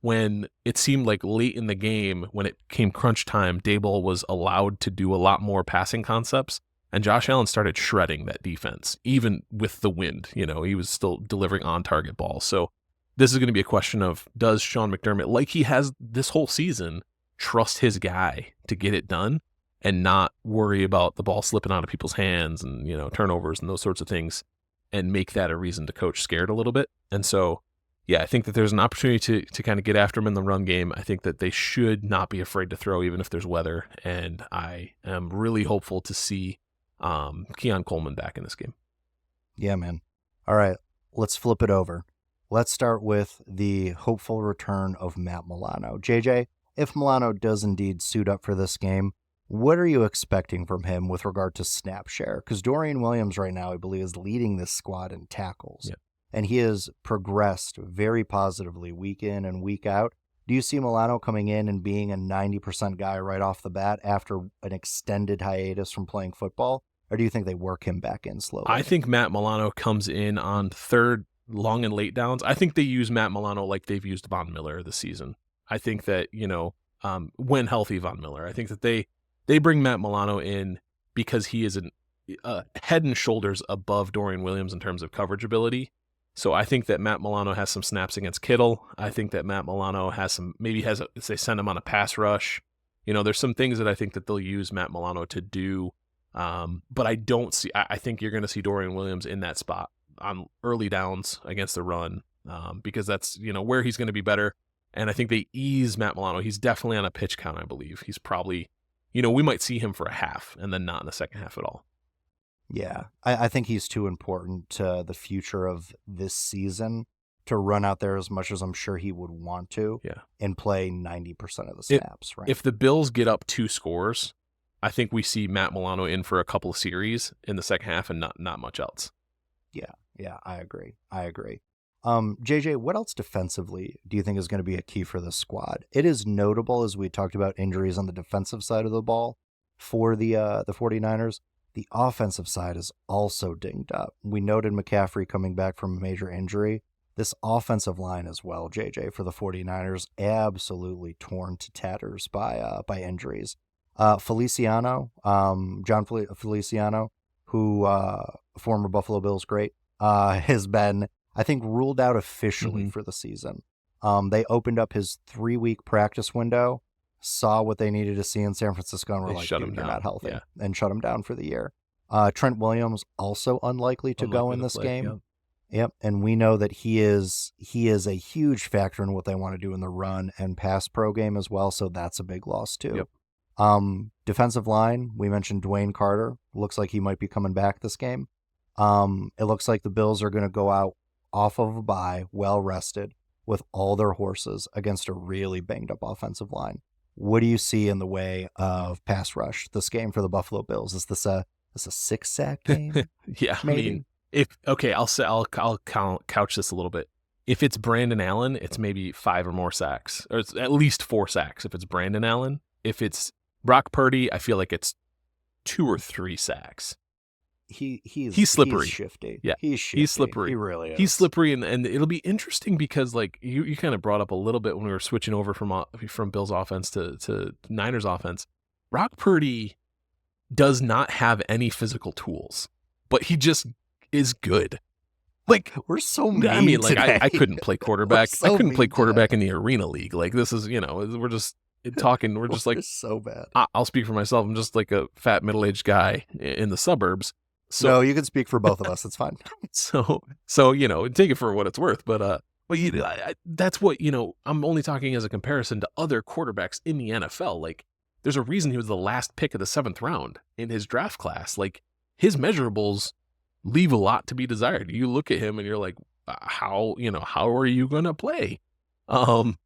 when it seemed like late in the game, when it came crunch time, Daboll was allowed to do a lot more passing concepts. And Josh Allen started shredding that defense, even with the wind. He was still delivering on-target balls. So this is going to be a question of, does Sean McDermott, like he has this whole season, trust his guy to get it done and not worry about the ball slipping out of people's hands and, turnovers and those sorts of things, and make that a reason to coach scared a little bit? And so, yeah, I think that there's an opportunity to kind of get after him in the run game. I think that they should not be afraid to throw, even if there's weather. And I am really hopeful to see Keon Coleman back in this game. Yeah, man. All right, let's flip it over. Let's start with the hopeful return of Matt Milano. JJ, if Milano does indeed suit up for this game, what are you expecting from him with regard to snap share? Because Dorian Williams right now, I believe, is leading this squad in tackles. Yeah. And he has progressed very positively week in and week out. Do you see Milano coming in and being a 90% guy right off the bat after an extended hiatus from playing football? Or do you think they work him back in slowly? I think Matt Milano comes in on third long and late downs. I think they use Matt Milano like they've used Von Miller this season. I think that, when healthy Von Miller, I think that they bring Matt Milano in because he is head and shoulders above Dorian Williams in terms of coverage ability. So I think that Matt Milano has some snaps against Kittle. I think that Matt Milano they send him on a pass rush. There's some things that I think that they'll use Matt Milano to do. But I think you're going to see Dorian Williams in that spot on early downs against the run, because that's, where he's going to be better. And I think they ease Matt Milano. He's definitely on a pitch count, I believe. He's probably, we might see him for a half and then not in the second half at all. Yeah, I think he's too important to the future of this season to run out there as much as I'm sure he would want to, and play 90% of the snaps, right? If the Bills get up 2 scores, I think we see Matt Milano in for a couple of series in the second half and not much else. Yeah, I agree. JJ, what else defensively do you think is going to be a key for this squad? It is notable, as we talked about injuries on the defensive side of the ball for the 49ers. The offensive side is also dinged up. We noted McCaffrey coming back from a major injury. This offensive line as well, JJ, for the 49ers, absolutely torn to tatters by injuries. Feliciano, Feliciano, who former Buffalo Bills great, has been, I think, ruled out officially for the season. They opened up his 3-week practice window, saw what they needed to see in San Francisco, and were like, dude, you're not healthy, and shut him down for the year. Trent Williams also unlikely to go in this game. Yep, and we know that he is a huge factor in what they want to do in the run and pass pro game as well, so that's a big loss too. Defensive line, we mentioned Dwayne Carter. Looks like he might be coming back this game. It looks like the Bills are going to go out off of a bye, well rested, with all their horses against a really banged up offensive line. What do you see in the way of pass rush this game for the Buffalo Bills? Is this a 6-sack game? Yeah, maybe? I'll couch this a little bit. If it's Brandon Allen, it's maybe 5 or more sacks, or it's at least 4 sacks. If it's Brandon Allen, if it's Brock Purdy, I feel like it's 2 or 3 sacks. He's slippery. He's shifty. Yeah, he's shifty. He's slippery. He really is. He's slippery, and it'll be interesting because like you kind of brought up a little bit when we were switching over from Bills offense to Niners offense. Brock Purdy does not have any physical tools, but he just is good. Like, we're so mean I mean, like today. I couldn't play quarterback. So I couldn't play mean quarterback today. in the arena league. Like, this is, we're just talking. We're just like, so bad. I'll speak for myself. I'm just like a fat middle-aged guy in the suburbs. So no, you can speak for both of us. It's fine. So take it for what it's worth. But that's what I'm only talking as a comparison to other quarterbacks in the NFL. Like, there's a reason he was the last pick of the 7th round in his draft class. Like, his measurables leave a lot to be desired. You look at him and you're like, how are you going to play? And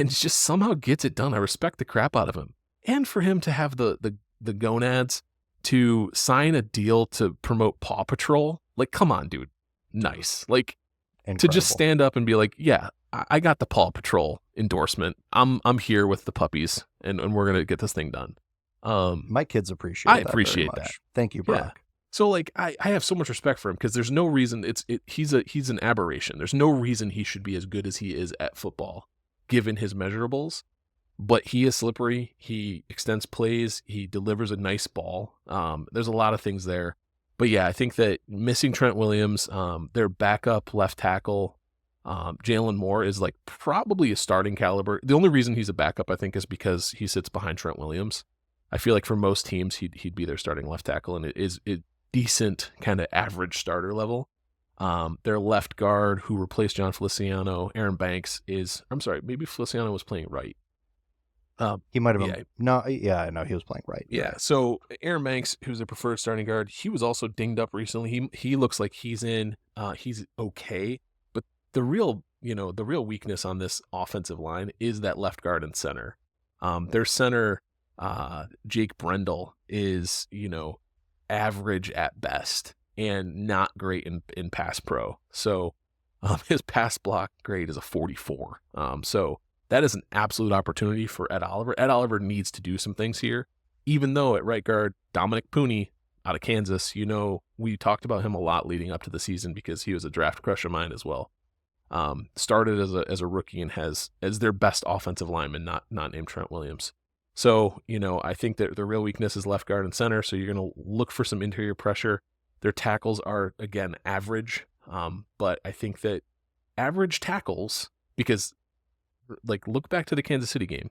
just somehow gets it done. I respect the crap out of him. And for him to have the gonads to sign a deal to promote Paw Patrol, like, come on, dude. Nice. Like, Incredible. To just stand up and be like, yeah, I got the Paw Patrol endorsement. I'm here with the puppies, and we're gonna get this thing done. My kids appreciate. I that appreciate very much. that. Thank you, Brock. Yeah. So like, I have so much respect for him because there's no reason he's an aberration. There's no reason he should be as good as he is at football, given his measurables. But he is slippery. He extends plays. He delivers a nice ball. There's a lot of things there. But yeah, I think that missing Trent Williams, their backup left tackle, Jalen Moore, is like probably a starting caliber. The only reason he's a backup, I think, is because he sits behind Trent Williams. I feel like for most teams, he'd be their starting left tackle, and it is a decent kind of average starter level. Their left guard, who replaced John Feliciano, Aaron Banks, maybe Feliciano was playing right. He might have been. No, he was playing right. Yeah, so Aaron Banks, who's a preferred starting guard, he was also dinged up recently. He looks like he's okay, but the real weakness on this offensive line is that left guard and center. Their center, Jake Brendel, is average at best and not great in pass pro. So his pass block grade is a 44. So that is an absolute opportunity for Ed Oliver. Ed Oliver needs to do some things here, even though at right guard, Dominic Pooney out of Kansas, we talked about him a lot leading up to the season because he was a draft crush of mine as well. Started as a rookie and has as their best offensive lineman, not named Trent Williams. So, I think that the real weakness is left guard and center. So you're going to look for some interior pressure. Their tackles are, again, average. But I think that average tackles, because like, look back to the Kansas City game.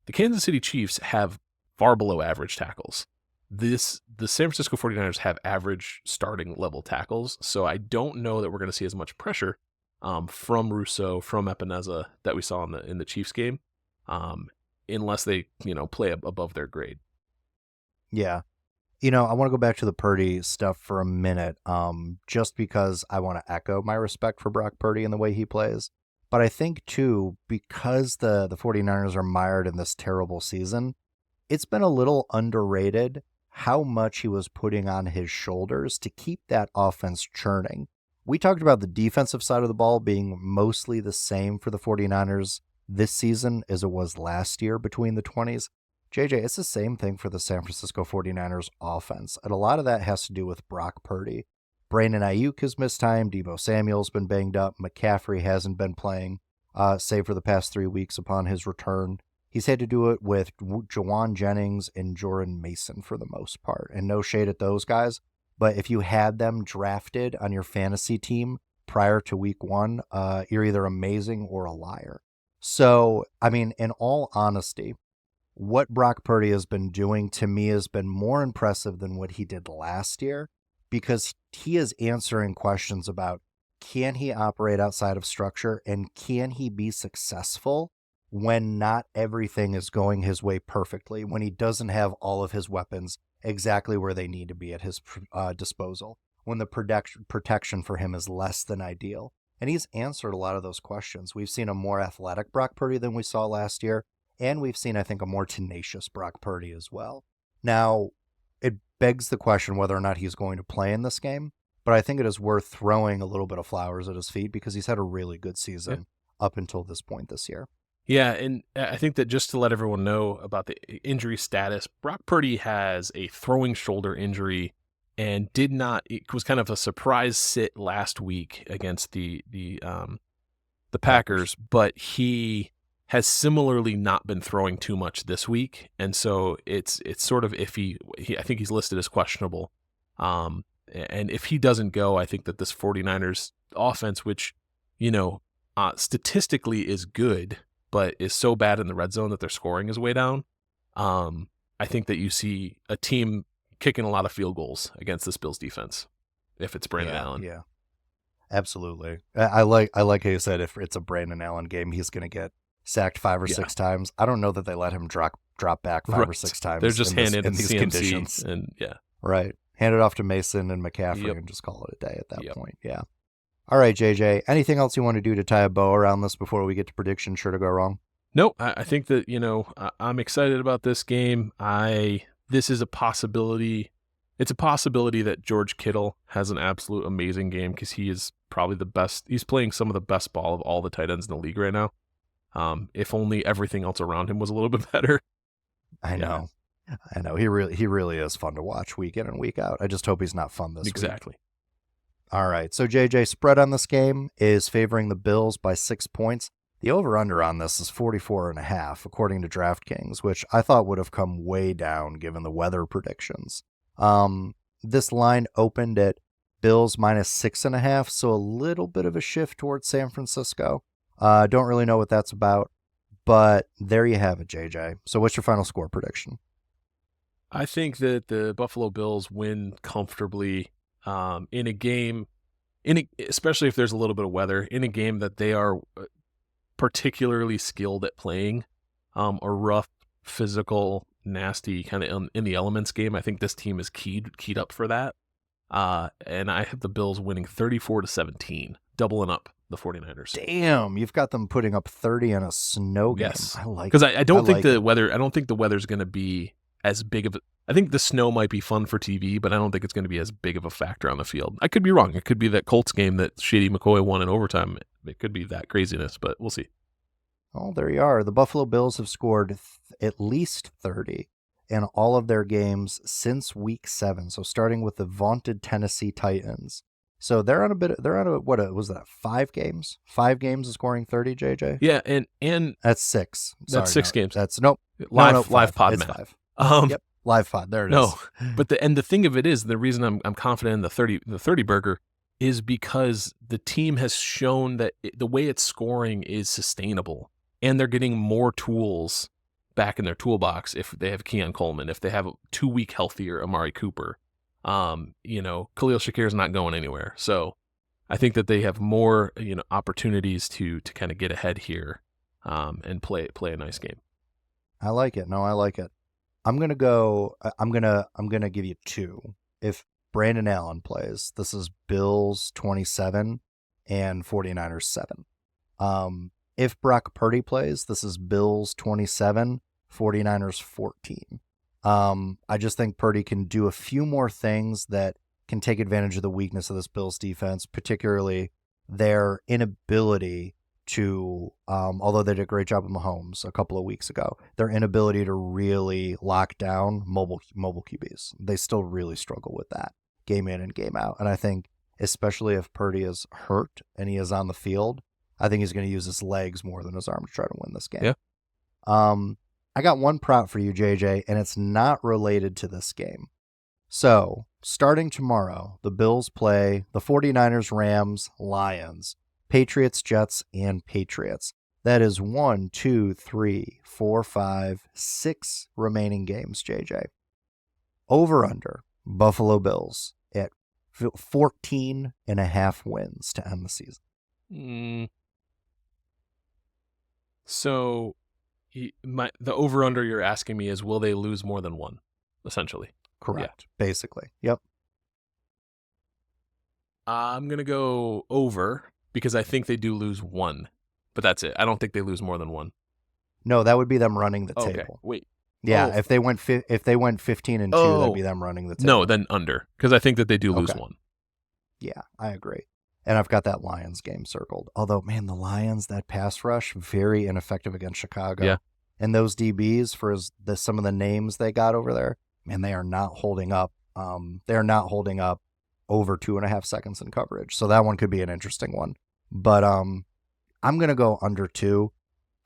The Kansas City Chiefs have far below average tackles. The San Francisco 49ers have average starting level tackles. So I don't know that we're going to see as much pressure from Rousseau, from Epineza that we saw in the Chiefs game, unless they, play above their grade. Yeah. I want to go back to the Purdy stuff for a minute, just because I want to echo my respect for Brock Purdy and the way he plays. But I think, too, because the 49ers are mired in this terrible season, it's been a little underrated how much he was putting on his shoulders to keep that offense churning. We talked about the defensive side of the ball being mostly the same for the 49ers this season as it was last year between the 20s. JJ, it's the same thing for the San Francisco 49ers offense. And a lot of that has to do with Brock Purdy. Brandon Ayuk has missed time. Deebo Samuel's been banged up. McCaffrey hasn't been playing, save for the past 3 weeks upon his return. He's had to do it with Jawan Jennings and Jordan Mason for the most part. And no shade at those guys, but if you had them drafted on your fantasy team prior to week 1, you're either amazing or a liar. So, I mean, in all honesty, what Brock Purdy has been doing to me has been more impressive than what he did last year, because he is answering questions about, can he operate outside of structure and can he be successful when not everything is going his way perfectly, when he doesn't have all of his weapons exactly where they need to be at his disposal, when the protection for him is less than ideal. And he's answered a lot of those questions. We've seen a more athletic Brock Purdy than we saw last year, and we've seen, I think, a more tenacious Brock Purdy as well. Now, it begs the question whether or not he's going to play in this game, but I think it is worth throwing a little bit of flowers at his feet because he's had a really good season up until this point this year. Yeah, and I think that just to let everyone know about the injury status, Brock Purdy has a throwing shoulder injury and it was kind of a surprise sit last week against the Packers, but he has similarly not been throwing too much this week, and so it's sort of iffy. I think he's listed as questionable. And if he doesn't go, I think that this 49ers offense, which, statistically is good, but is so bad in the red zone that their scoring is way down. I think that you see a team kicking a lot of field goals against this Bills defense if it's Brandon Allen. Yeah, absolutely. I like how you said if it's a Brandon Allen game, he's going to get sacked 5 or 6 times. I don't know that they let him drop back 5 or 6 times. They're just handing in these CMC conditions. And right. Hand it off to Mason and McCaffrey and just call it a day at that point. Yeah. All right, JJ, anything else you want to do to tie a bow around this before we get to prediction sure to go wrong? No, I think that, I'm excited about this game. This is a possibility. It's a possibility that George Kittle has an absolute amazing game because he is probably the best. He's playing some of the best ball of all the tight ends in the league right now. If only everything else around him was a little bit better. I know. He really is fun to watch week in and week out. I just hope he's not fun this week. Exactly. All right. So JJ, spread on this game is favoring the Bills by 6 points. The over-under on this is 44.5, according to DraftKings, which I thought would have come way down given the weather predictions. This line opened at Bills minus 6.5, so a little bit of a shift towards San Francisco. Don't really know what that's about, but there you have it, JJ. So what's your final score prediction? I think that the Buffalo Bills win comfortably in a game, especially if there's a little bit of weather, in a game that they are particularly skilled at playing, a rough, physical, nasty kind of in the elements game. I think this team is keyed up for that. And I have the Bills winning 34-17, doubling up the 49ers. Damn, you've got them putting up 30 in a snow game. Yes. I like it. Because I don't think the weather's going to be as big of a... I think the snow might be fun for TV, but I don't think it's going to be as big of a factor on the field. I could be wrong. It could be that Colts game that Shady McCoy won in overtime. It could be that craziness, but we'll see. Oh, there you are. The Buffalo Bills have scored at least 30 in all of their games since week 7. So starting with the vaunted Tennessee Titans. So they're on what was that? 5 games? 5 games of scoring 30, JJ? Yeah, and that's 6. That's 6 games. That's live pod it's math. 5. Yep. Live pod. There it is. No, but the thing of it is, the reason I'm confident in the 30 burger is because the team has shown that the way it's scoring is sustainable, and they're getting more tools back in their toolbox if they have Keon Coleman, if they have a 2-week healthier Amari Cooper. Khalil Shakir is not going anywhere, so I think that they have more opportunities to kind of get ahead here, and play a nice game. I like it. No, I like it. I'm gonna give you 2. If Brandon Allen plays, this is Bills 27 and 49ers 7. If Brock Purdy plays, this is Bills 27, 49ers 14. I just think Purdy can do a few more things that can take advantage of the weakness of this Bills defense, particularly their inability to, although they did a great job with Mahomes a couple of weeks ago, their inability to really lock down mobile QBs. They still really struggle with that game in and game out. And I think, especially if Purdy is hurt and he is on the field, I think he's going to use his legs more than his arm to try to win this game. Yeah. I got one prop for you, JJ, and it's not related to this game. So, starting tomorrow, the Bills play the 49ers, Rams, Lions, Patriots, Jets, and Patriots. That is 1, 2, 3, 4, 5, 6 remaining games, JJ. Over under Buffalo Bills at 14.5 wins to end the season. So the over under you're asking me is, will they lose more than one, essentially? Correct. Yeah. Basically. Yep. I'm going to go over because I think they do lose one, but that's it. I don't think they lose more than one. No, that would be them running the Okay. table. Wait. Yeah, if they went 15-2, that'd be them running the table. No, then under, because I think that they do lose one. Yeah, I agree. And I've got that Lions game circled. Although, man, the Lions, that pass rush, very ineffective against Chicago. Yeah. And those DBs, for some of the names they got over there, man, they are not holding up. They're not holding up over 2.5 seconds in coverage. So that one could be an interesting one. But I'm going to go under 2.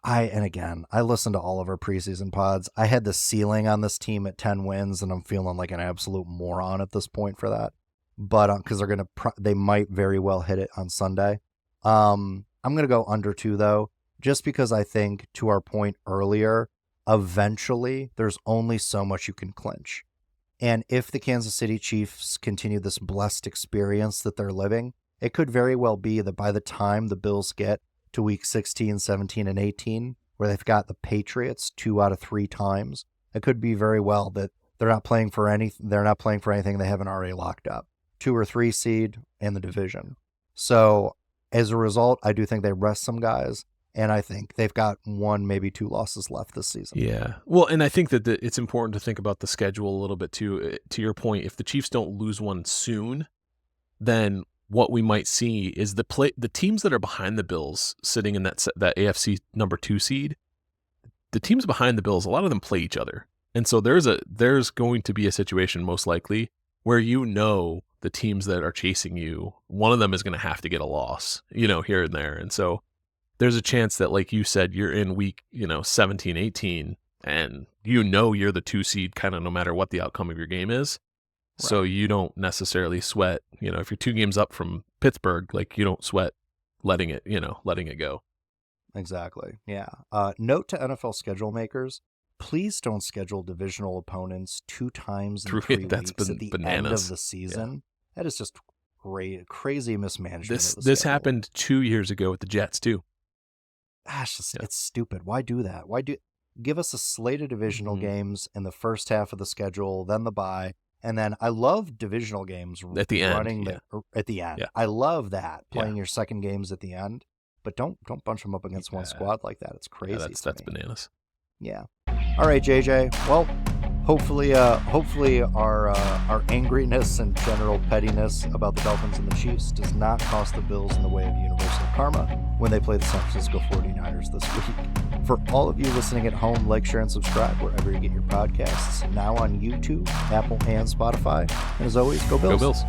I listened to all of our preseason pods. I had the ceiling on this team at 10 wins, and I'm feeling like an absolute moron at this point for that. But because they might very well hit it on Sunday. I'm going to go under 2 though, just because I think, to our point earlier, eventually there's only so much you can clinch. And if the Kansas City Chiefs continue this blessed experience that they're living, it could very well be that by the time the Bills get to week 16, 17, and 18, where they've got the Patriots 2 out of 3 times, it could be very well that they're not playing for anything they haven't already locked up. 2 or 3 seed in the division. So as a result, I do think they rest some guys, and I think they've got 1, maybe 2 losses left this season. Yeah. Well, and I think that it's important to think about the schedule a little bit too. To your point, if the Chiefs don't lose one soon, then what we might see is the teams that are behind the Bills sitting in that AFC number 2 seed, the teams behind the Bills, a lot of them play each other. And so there's going to be a situation most likely where the teams that are chasing you, one of them is going to have to get a loss, here and there. And so there's a chance that, like you said, you're in week, 17, 18, and you're the 2 seed kind of no matter what the outcome of your game is. Right. So you don't necessarily sweat, if you're 2 games up from Pittsburgh, like you don't sweat letting it go. Exactly. Yeah. Note to NFL schedule makers, please don't schedule divisional opponents 2 times in 3 weeks at the end of the season. Yeah. That is just crazy mismanagement. This happened 2 years ago with the Jets too. Gosh, it's stupid. Why do that? Give us a slate of divisional games in the first half of the schedule, then the bye, and then I love divisional games at the end. At the end. Yeah. I love that, playing your second games at the end, but don't bunch them up against one squad like that. It's crazy. Yeah, that's bananas. Yeah. All right, JJ. Well, hopefully our angriness and general pettiness about the Dolphins and the Chiefs does not cost the Bills in the way of universal karma when they play the San Francisco 49ers this week. For all of you listening at home, like, share, and subscribe wherever you get your podcasts. Now on YouTube, Apple, and Spotify. And as always, go Bills. Go Bills.